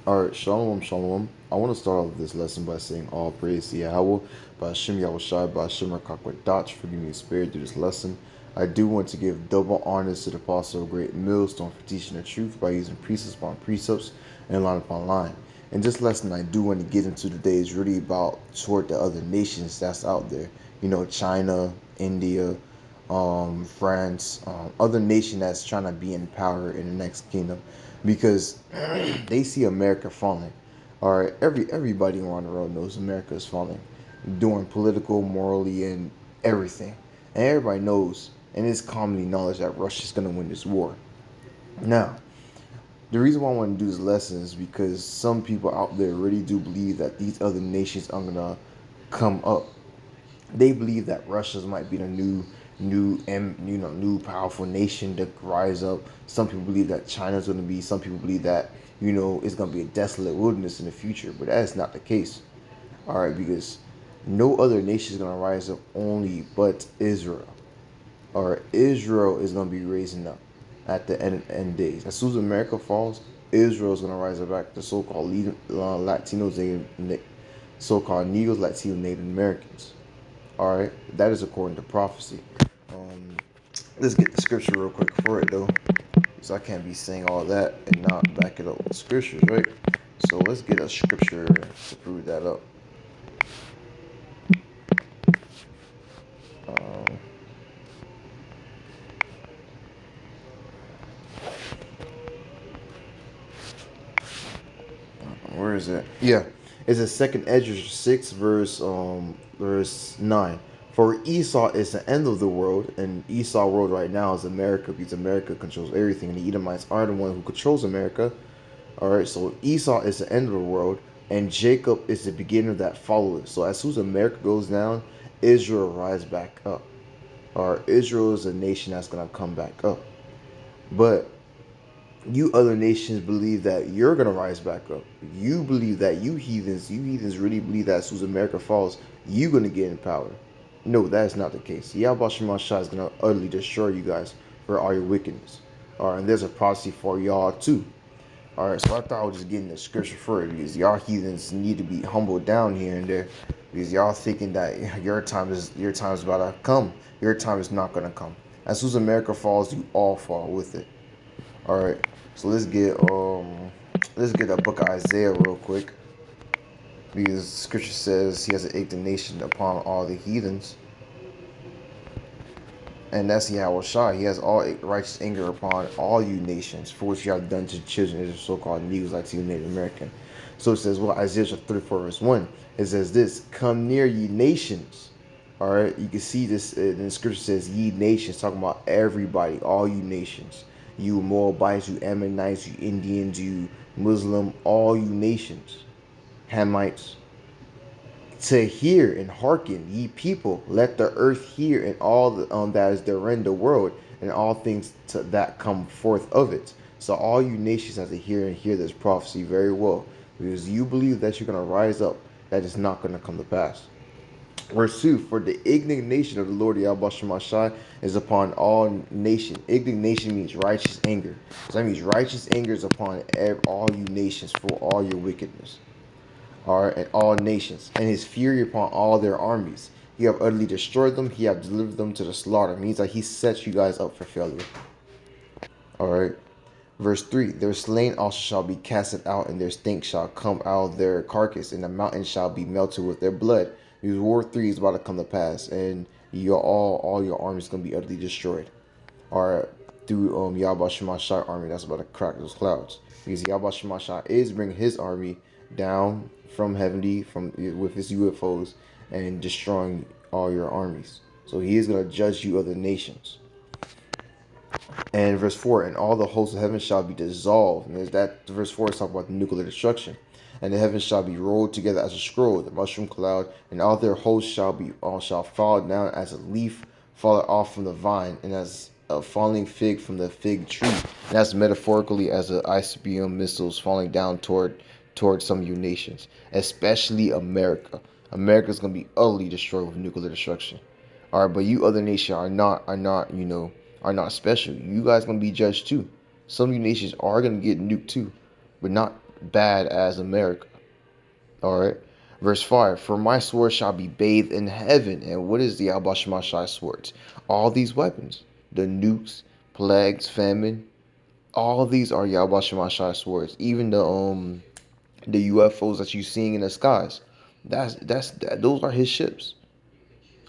Alright, Shalom, Shalom. I want to start off this lesson by saying all praise to YAHAWAH, BAHASHAM, YAHAWASHI, BAHASHAM, QADASH for giving me spirit through this lesson. I do want to give double honors to the Apostle of Great Millstone for teaching the truth by using precepts upon precepts and line upon line. And this lesson I do want to get into today is really about toward the other nations that's out there. You know, China, India, France, other nation that's trying to be in power in the next kingdom, because they see America falling. All right, everybody around the world knows America is falling, doing political, morally, and everything, and everybody knows, and it's commonly knowledge that Russia's gonna win this war. Now, the reason why I want to do this lesson is because some people out there really do believe that these other nations are gonna come up. They believe that Russia's might be the new powerful nation to rise up. Some people believe that China's going to be. Some people believe that it's going to be a desolate wilderness in the future. But that is not the case. All right, because no other nation is going to rise up only but Israel. Or Israel is going to be raising up at the end days. As soon as America falls, Israel is going to rise up back. The so-called Latinos, so-called Negroes, Latino Native Americans. All right, that is according to prophecy. Um, let's get the scripture real quick for it though, because I can't be saying all that and not back it up with scriptures, right? So let's get a scripture to prove that up. Um, where is it? Yeah, it's a Second Ezra 6 verse 9. For Esau is the end of the world, and Esau world right now is America, because America controls everything, and the Edomites are the one who controls America. All right, so Esau is the end of the world, and Jacob is the beginning of that follower. So as soon as America goes down, Israel rise back up. Or Israel is a nation that's gonna come back up. But you other nations believe that you're gonna rise back up. You believe that you heathens really believe that as soon as America falls, you're gonna get in power. No, that is not the case. Yahweh Shemashah is gonna utterly destroy you guys for all your wickedness. All right, and there's a prophecy for y'all too. All right, so I thought I was just getting the scripture for it, because y'all heathens need to be humbled down here and there, because y'all thinking that your time is about to come. Your time is not gonna come. As soon as America falls, you all fall with it. All right, so let's get the book of Isaiah real quick, because scripture says he has an indignation upon all the heathens. And that's YAHAWASHI. He has all righteous anger upon all you nations, for which you have done to children of the so-called Negroes, Latino, Native American. So it says, well, Isaiah 34 verse 1, it says this, come near ye nations. All right, you can see this in the scripture says ye nations, talking about everybody, all you nations. You Moabites, you Ammonites, you Indians, you Muslim, all you nations. Hamites, to hear and hearken, ye people, let the earth hear, and all that is therein the world, and all things that come forth of it. So all you nations have to hear and hear this prophecy very well, because you believe that you're going to rise up. That is not going to come to pass. Verse 2, for the indignation of the Lord Yahweh Shemashai is upon all nation. Indignation means righteous anger. So that means righteous anger is upon all you nations for all your wickedness. All right, and all nations, and his fury upon all their armies. He have utterly destroyed them. He have delivered them to the slaughter. It means that he sets you guys up for failure. All right. Verse 3, their slain also shall be casted out, and their stink shall come out of their carcass, and the mountain shall be melted with their blood. Because War 3 is about to come to pass, and all your armies is going to be utterly destroyed. All right, through Yahweh Shemashai army that's about to crack those clouds. Because Yahweh Shemashai is bringing his army down from heavenly, with his UFOs, and destroying all your armies. So he is going to judge you other nations. And verse 4, and all the hosts of heaven shall be dissolved. And that verse 4 is talking about the nuclear destruction. And the heavens shall be rolled together as a scroll, the mushroom cloud, and all their hosts shall fall down as a leaf falleth off from the vine, and as a falling fig from the fig tree. And that's metaphorically as the ICBM missiles falling down toward some of you nations, especially America. America is going to be utterly destroyed with nuclear destruction. All right, but you other nations are not special. You guys gonna be judged too. Some of you nations are gonna get nuked too, but not bad as America. All right. Verse 5, for my sword shall be bathed in heaven. And what is the Al-Bashimashai swords? All these weapons, the nukes, plagues, famine, all of these are Al-Bashimashai swords. Even the UFOs that you're seeing in the skies, those are his ships.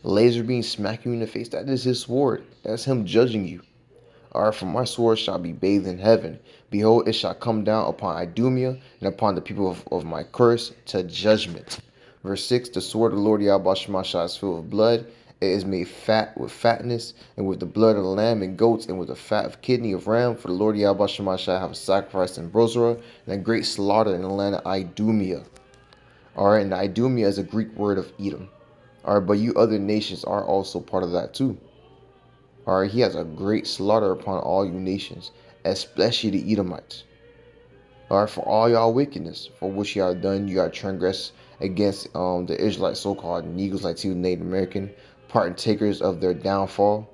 Laser beam smacking you in the face, that is his sword. That's him judging you. Alright, for my sword shall be bathed in heaven. Behold, it shall come down upon Idumea and upon the people of my curse to judgment. Verse 6, the sword of the Lord Yahweh Shemashah is filled with blood. It is made fat with fatness, and with the blood of the lamb and goats, and with the fat of kidney of ram. For the Lord Yahweh Shemashah have sacrificed in Bozrah, and a great slaughter in the land of Idumea. Alright, and Idumea is a Greek word of Edom. Alright, but you other nations are also part of that too. Alright, he has a great slaughter upon all you nations, especially the Edomites. Alright, for all y'all wickedness, for which y'all done, you got transgressed against the Israelites, so-called Negroes, like to Native American, partakers of their downfall,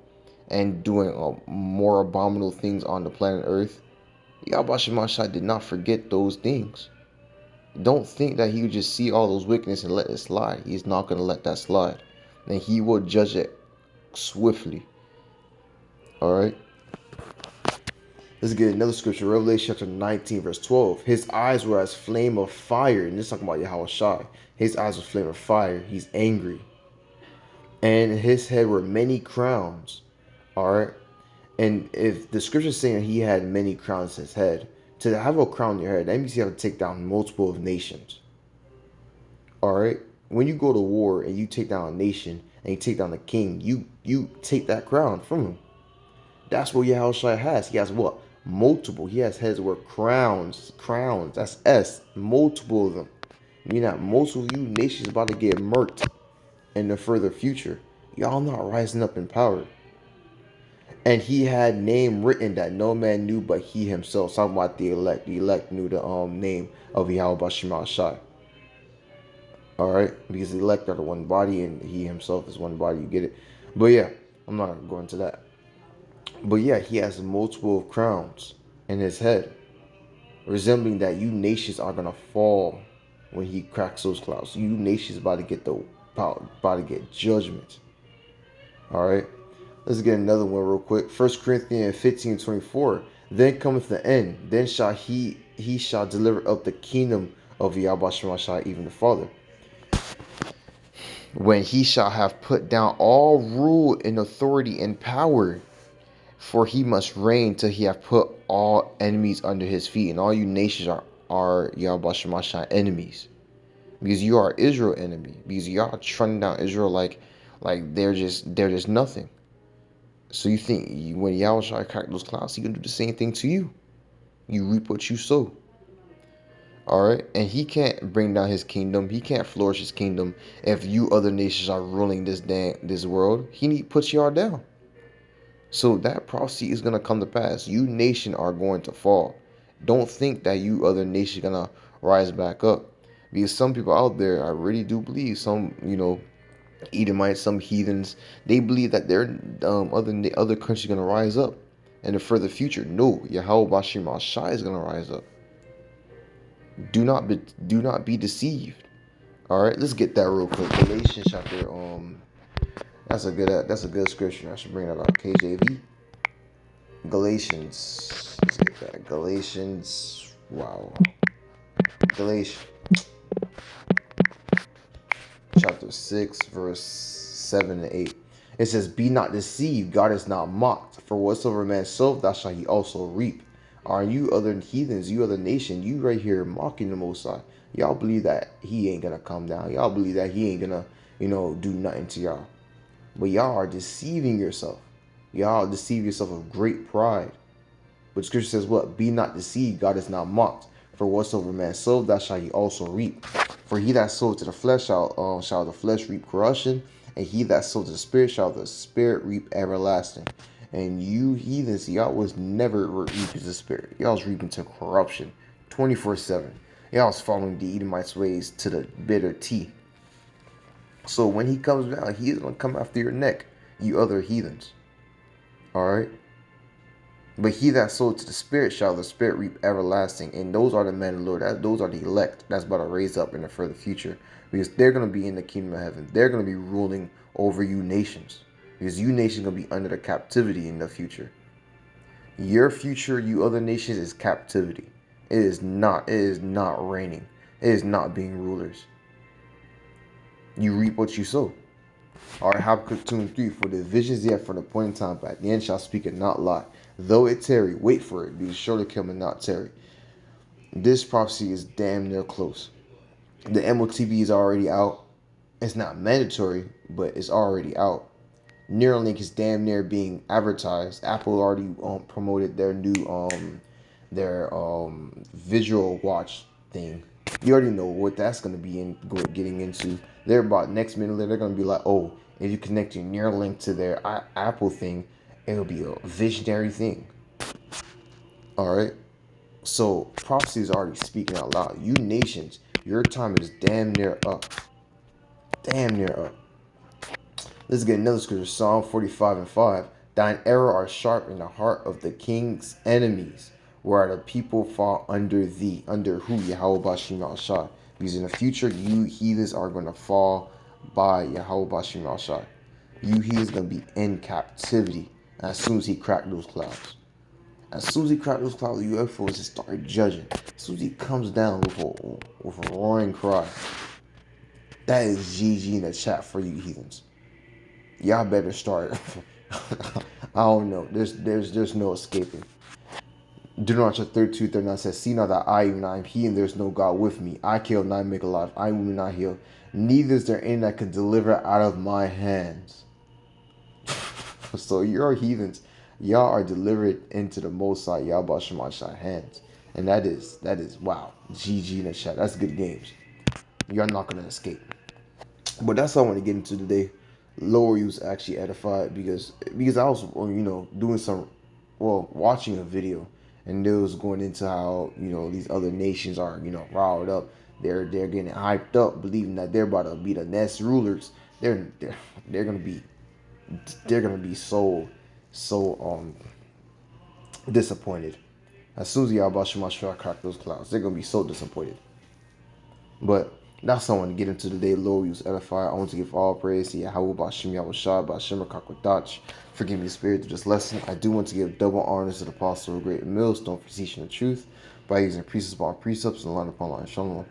and doing more abominable things on the planet Earth. Yahweh Shemashah did not forget those things. Don't think that he would just see all those wickedness and let it slide. He's not going to let that slide. And he will judge it swiftly. Alright. Let's get another scripture. Revelation chapter 19, verse 12. His eyes were as flame of fire. And this is talking about YAHAWASHI. His eyes were flame of fire. He's angry. And in his head were many crowns. Alright. And if the scripture is saying he had many crowns in his head, to have a crown in your head, that means you have to take down multiple of nations. Alright. When you go to war and you take down a nation and you take down the king, you take that crown from him. That's what Yahushua has. He has what? Multiple. He has heads where crowns. That's S. Multiple of them. Meaning that most of you nations about to get murked in the further future. Y'all not rising up in power. And he had name written that no man knew but he himself. Talking about the elect. The elect knew the name of Yahweh Shemashah. Alright? Because the elect are the one body and he himself is one body. You get it? But yeah, I'm not going into that. But yeah, he has multiple crowns in his head, resembling that you nations are gonna fall when he cracks those clouds. You nations about to get judgment. All right, let's get another one real quick. 1 Corinthians 15:24. Then cometh the end. Then shall he shall deliver up the kingdom of Yahweh Shemashah, even the Father. When he shall have put down all rule and authority and power. For he must reign till he have put all enemies under his feet. And all you nations are Yahweh Shemashah enemies. Because you are Israel enemy. Because y'all trunding down Israel like they're just nothing. So you think when Yahweh crack those clouds, he gonna do the same thing to you. You reap what you sow. Alright? And he can't bring down his kingdom. He can't flourish his kingdom if you other nations are ruling this world. He need to put y'all down. So that prophecy is going to come to pass. You nation are going to fall. Don't think that you other nation going to rise back up. Because some people out there, I really do believe, some, Edomites, some heathens, they believe that their other countries going to rise up in the further future. No, Yahweh Shai is going to rise up. Do not be deceived. All right, let's get that real quick. Galatians chapter that's a good scripture. I should bring that up. KJV. Galatians. Let's get that. Galatians. Wow. Galatians chapter 6, verse 7 and 8. It says, be not deceived, God is not mocked. For whatsoever man soweth, that shall he also reap. Are you other heathens, you other nation, you right here mocking the Most High. Y'all believe that he ain't gonna come down. Y'all believe that he ain't gonna, do nothing to y'all. But y'all are deceiving yourself. Y'all deceive yourself of great pride. But scripture says what? Be not deceived, God is not mocked. For whatsoever man soweth, that shall he also reap. For he that soweth to the flesh shall the flesh reap corruption, and he that soweth to the spirit shall the spirit reap everlasting. And you heathens, y'all was never reaping to the spirit. Y'all was reaping to corruption 24/7. Y'all was following the Edomites' ways to the bitter tea. So when he comes down, he is going to come after your neck, you other heathens. All right? But he that sowed to the Spirit shall the Spirit reap everlasting. And those are the men of the Lord. Those are the elect that's about to raise up in the further future. Because they're going to be in the kingdom of heaven. They're going to be ruling over you nations. Because you nations are going to be under the captivity in the future. Your future, you other nations, is captivity. It is not. It is not reigning. It is not being rulers. You reap what you sow. All right, Habakkuk 2 and 3. For the visions yet for the appointed time, but at the end shall speak and not lie. Though it tarry, wait for it, because surely come and not tarry. This prophecy is damn near close. The MOTB is already out. It's not mandatory, but it's already out. Neuralink is damn near being advertised. Apple already promoted their new visual watch thing. You already know what that's going to be getting into. They're about next minute they're going to be like, oh, if you connect your Neuralink to their Apple thing, it'll be a visionary thing. All right. So prophecy is already speaking out loud. You nations, your time is damn near up. Damn near up. Let's get another scripture. Psalm 45 and 5. Thine arrow are sharp in the heart of the king's enemies, where the people fall under thee. Under who? YAHAWASHI. Because in the future, you heathens are going to fall by YAHAWASHI. You heathens going to be in captivity as soon as he cracked those clouds. As soon as he cracked those clouds, the UFOs just started judging. As soon as he comes down with a roaring cry. That is GG in the chat for you heathens. Y'all better start. I don't know. There's no escaping. Deuteronomy 32:39 says, see now that I, even I am he, and there's no God with me. I kill, and I make alive. I will not heal. Neither is there any that can deliver out of my hands. So you're heathens. Y'all are delivered into the Most High Yahweh Shemashai hands. And that is, wow. GG in the chat. That's good games. You're not going to escape. But that's all I want to get into today. Lower you was actually edified because I was doing some watching a video, and it was going into how these other nations are riled up. They're getting hyped up, believing that they're about to be the next rulers. They're gonna be so disappointed. As soon as Yahweh Shemashah crack those clouds, they're gonna be so disappointed. But that's all I want to get into today. Lord, use edify. I want to give all praise to Yahweh, BAHASHAM, YAHAWASHI, BAHASHAM, QADASH. Forgive me, Spirit, through this lesson. I do want to give double honors to the apostle of Great Millstone for teaching the truth by using precepts upon precepts and line upon line. Shalom.